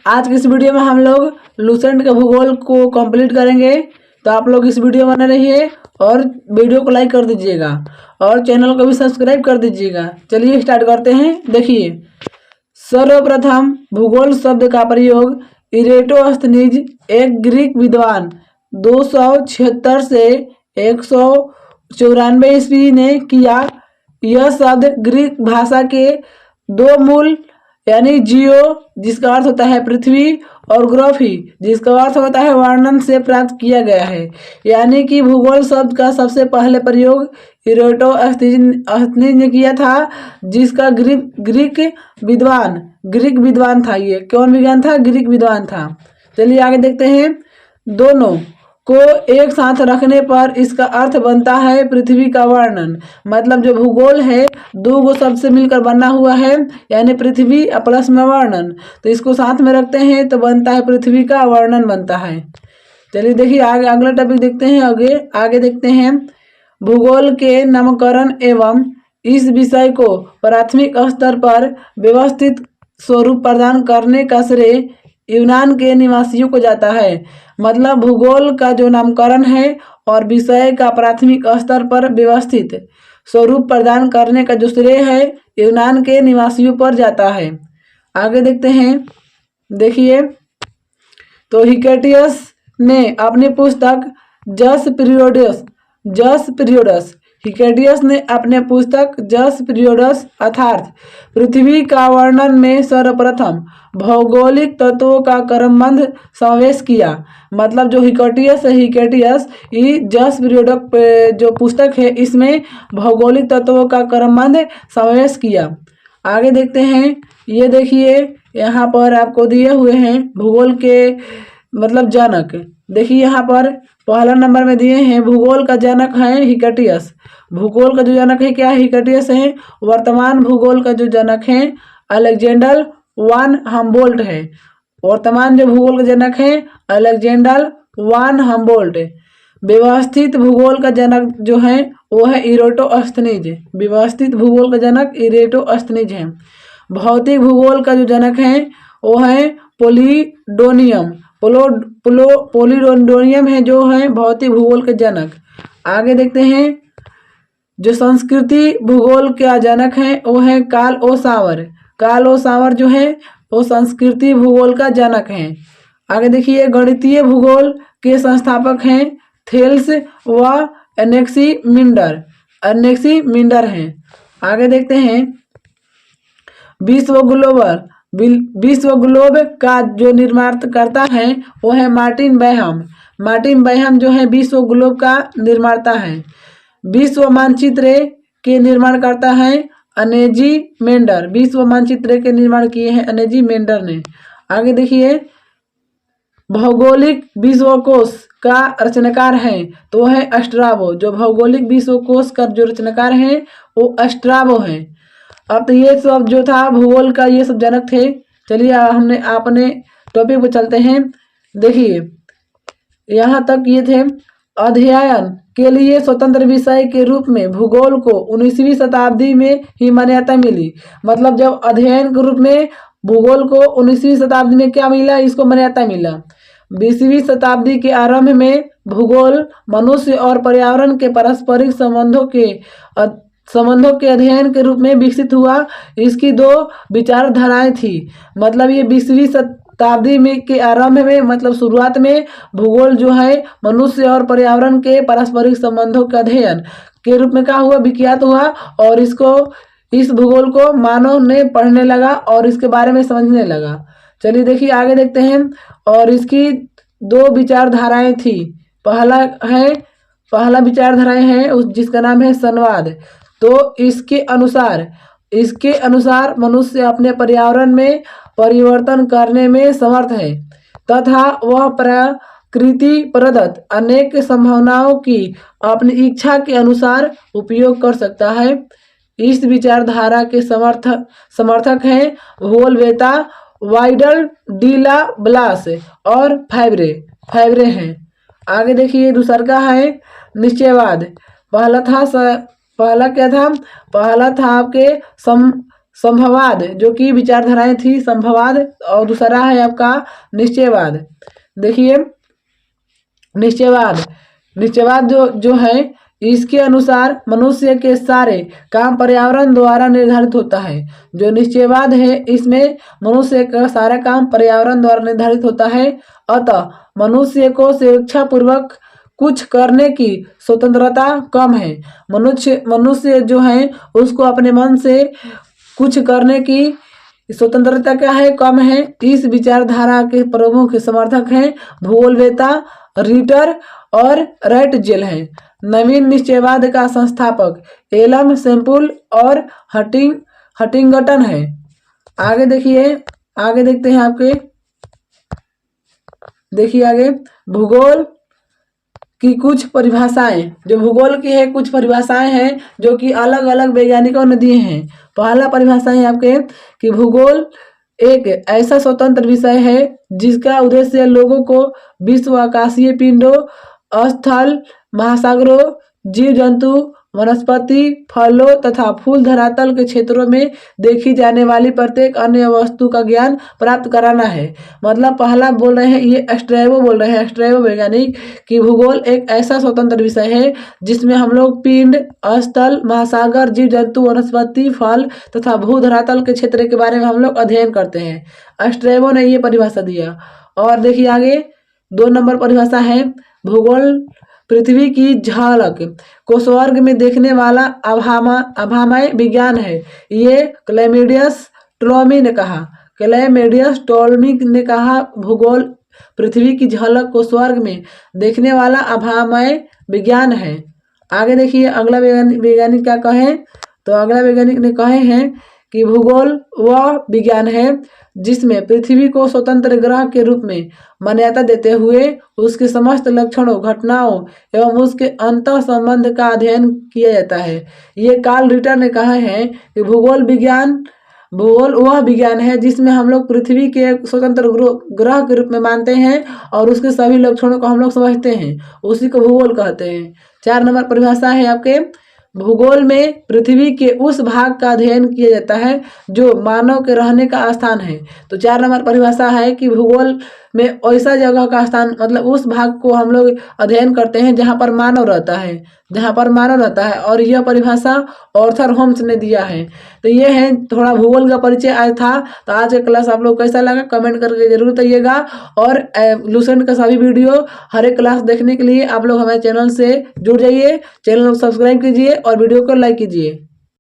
आज की इस वीडियो में हम लोग लूसेंट के भूगोल को कंप्लीट करेंगे। तो आप लोग इस वीडियो बने रहिए और वीडियो को लाइक कर दीजिएगा और चैनल को भी सब्सक्राइब कर दीजिएगा। चलिए स्टार्ट करते हैं। देखिए, सर्वप्रथम भूगोल शब्द का प्रयोग इरेटोस्थनीज एक ग्रीक विद्वान 276 से 194 ईस्वी ने किया। यह शब्द ग्रीक भाषा के दो मूल यानी जियो जिसका अर्थ होता है पृथ्वी और ग्राफी जिसका अर्थ होता है वर्णन से प्राप्त किया गया है। यानी कि भूगोल शब्द का सबसे पहले प्रयोग इरेटोस्थनीज ने किया था, जिसका ग्रीक विद्वान था। ये कौन विज्ञान था? ग्रीक विद्वान था। चलिए आगे देखते हैं। दोनों को एक साथ रखने पर इसका अर्थ बनता है पृथ्वी का वर्णन। मतलब जो भूगोल है दो गो शब्द से मिलकर बना हुआ है, यानी पृथ्वी प्लस में वर्णन। तो इसको साथ में रखते हैं तो बनता है पृथ्वी का वर्णन बनता है। चलिए देखिए आगे अगला टॉपिक देखते हैं। आगे देखते हैं। भूगोल के नामकरण एवं इस विषय को प्राथमिक स्तर पर व्यवस्थित स्वरूप प्रदान करने का श्रेय यूनान के निवासियों को जाता है। मतलब भूगोल का जो नामकरण है और विषय का प्राथमिक स्तर पर व्यवस्थित स्वरूप प्रदान करने का जो श्रेय है यूनान के निवासियों पर जाता है। आगे देखते हैं। देखिए, तो हिकेटियस ने अपनी पुस्तक जस पीरियड्स अर्थात पृथ्वी का वर्णन में सर्वप्रथम भौगोलिक तत्वों का क्रमबद्ध समावेश किया। मतलब जो हिकेटियस ये जस पीरियड जो पुस्तक है इसमें भौगोलिक तत्वों का क्रमबद्ध समावेश किया। आगे देखते हैं। ये देखिए यहाँ पर आपको दिए हुए हैं भूगोल के मतलब जनक। देखिए यहाँ पर पहला नंबर में दिए हैं भूगोल का जनक है हिकेटियस। भूगोल का जो जनक है क्या है? हिकेटियस है। वर्तमान भूगोल का जो जनक है अलेक्जेंडर वान हम्बोल्ट है। वर्तमान जो भूगोल का जनक है अलेक्जेंडर वान हम्बोल्ट। व्यवस्थित भूगोल का जनक जो है वो है इरेटोस्थनीज। व्यवस्थित भूगोल का जनक इरेटोस्थनीज है। भौतिक भूगोल का जो जनक है वो है पोलिडोनियम है जो है भौतिक भूगोल के जनक। आगे देखते हैं। जो संस्कृति भूगोल का जनक है वो है कार्ल ओ सावर जो है वो संस्कृति भूगोल का जनक है। आगे देखिए, गणितीय भूगोल के संस्थापक हैं थेल्स व एनेक्सीमिंडर हैं। आगे देखते हैं। विश्व ग्लोब का जो निर्माण करता है वो है मार्टिन बैहम जो है विश्व ग्लोब का निर्माता है। विश्व मानचित्र के निर्माण करता है अनेजी मेंडर। विश्व मानचित्र के निर्माण किए हैं अनेजी मेंडर ने। आगे देखिए, भौगोलिक विश्वकोश का रचनाकार है तो वो है अस्ट्राबो। जो भौगोलिक विश्वकोश का जो रचनाकार है वो अस्ट्राबो है। अब तो ये सब जो था भूगोल का ये सब जनक थे। चलिए हमने अपने टॉपिक पर चलते हैं। देखिए यहाँ तक ये थे। अध्ययन के लिए स्वतंत्र विषय के रूप में भूगोल को 19वीं शताब्दी में ही मान्यता मिली। मतलब जब अध्ययन के रूप में भूगोल को 19वीं शताब्दी में क्या मिला? इसको मान्यता मिला। 20वीं शताब्दी के आरंभ में भूगोल मनुष्य और पर्यावरण के पारस्परिक संबंधों के अध्ययन के रूप में विकसित हुआ। इसकी दो विचारधाराएं थी। मतलब ये 20वीं शताब्दी में के आरंभ में मतलब शुरुआत में भूगोल जो है मनुष्य और पर्यावरण के पारस्परिक संबंधों के अध्ययन के रूप में क्या हुआ? विख्यात हुआ। और इस भूगोल को मानव ने पढ़ने लगा और इसके बारे में समझने लगा। चलिए देखिए आगे देखते हैं। और इसकी दो विचारधाराएं थी। पहला विचारधाराएं है जिसका नाम है संवाद। तो इसके अनुसार मनुष्य अपने पर्यावरण में परिवर्तन करने में समर्थ है तथा वह प्रकृति प्रदत्त अनेक संभावनाओं की अपनी इच्छा के अनुसार उपयोग कर सकता है। इस विचारधारा के समर्थक हैं भूगोलवेत्ता वाइडल डी ला ब्लास और फैब्रे हैं। आगे देखिए दूसरा का है निश्चयवाद। पहला क्या था? पहला था आपके संभववाद जो कि विचारधाराएं थी संभववाद, और दूसरा है आपका निश्चयवाद। देखिए निश्चयवाद जो है इसके अनुसार मनुष्य के सारे काम पर्यावरण द्वारा निर्धारित होता है। जो निश्चयवाद है इसमें मनुष्य का सारा काम पर्यावरण द्वारा निर्धारित होता है, अतः मनुष्य को स्वेच्छापूर्वक कुछ करने की स्वतंत्रता कम है। मनुष्य जो है उसको अपने मन से कुछ करने की स्वतंत्रता क्या है, कम है। इस विचारधारा के प्रमुख समर्थक हैं भूगोलवेत्ता रीटर और रैटजेल हैं। नवीन निश्चयवाद का संस्थापक एलम सेम्पुल और हटिंगटन है। आगे देखते हैं आपके, देखिए आगे भूगोल की कुछ परिभाषाएं, जो भूगोल की है कुछ परिभाषाएं हैं जो कि अलग अलग वैज्ञानिकों ने दिए हैं। पहला परिभाषा है आपके कि भूगोल एक ऐसा स्वतंत्र विषय है जिसका उद्देश्य लोगों को विश्व, आकाशीय पिंडों, स्थल, महासागरों, जीव जंतु, वनस्पति, फलों तथा फूल धरातल के क्षेत्रों में देखी जाने वाली प्रत्येक अन्य वस्तु का ज्ञान प्राप्त कराना है। मतलब पहला बोल रहे हैं ये स्ट्रैबो वैज्ञानिक कि भूगोल एक ऐसा स्वतंत्र विषय है जिसमें हम लोग पिंड, स्थल, महासागर, जीव जंतु, वनस्पति, फल तथा भू धरातल के क्षेत्र के बारे में हम लोग अध्ययन करते हैं। स्ट्रैबो ने ये परिभाषा दिया। और देखिए आगे 2 नंबर परिभाषा है भूगोल पृथ्वी की झलक को स्वर्ग में देखने वाला अभामय विज्ञान है। ये क्लैमेडियस टोल्मी ने कहा भूगोल पृथ्वी की झलक को स्वर्ग में देखने वाला अभामय विज्ञान है। आगे देखिए अगला वैज्ञानिक क्या कहे, तो अगला वैज्ञानिक ने कहे हैं कि भूगोल वह विज्ञान है जिसमें पृथ्वी को स्वतंत्र ग्रह के रूप में मान्यता देते हुए उसके समस्त लक्षणों, घटनाओं एवं उसके अंतः संबंध का अध्ययन किया जाता है। ये कार्ल रिटर ने कहा है कि भूगोल वह विज्ञान है जिसमें हम लोग पृथ्वी के एक स्वतंत्र ग्रह के रूप में मानते हैं और उसके सभी लक्षणों को हम लोग समझते हैं, उसी को भूगोल कहते हैं। 4 नंबर परिभाषा है आपके भूगोल में पृथ्वी के उस भाग का अध्ययन किया जाता है जो मानव के रहने का स्थान है। तो 4 नंबर परिभाषा है कि भूगोल में ऐसा जगह का स्थान, मतलब उस भाग को हम लोग अध्ययन करते हैं जहाँ पर मानव रहता है, और यह परिभाषा ऑर्थर होम्स ने दिया है। तो ये है थोड़ा भूगोल का परिचय आज था। तो आज का क्लास आप लोग कैसा लगा कमेंट करके जरूर बताइएगा। और लूसेंट का सभी वीडियो हर एक क्लास देखने के लिए आप लोग हमारे चैनल से जुड़ जाइए, चैनल को सब्सक्राइब कीजिए और वीडियो को लाइक कीजिए।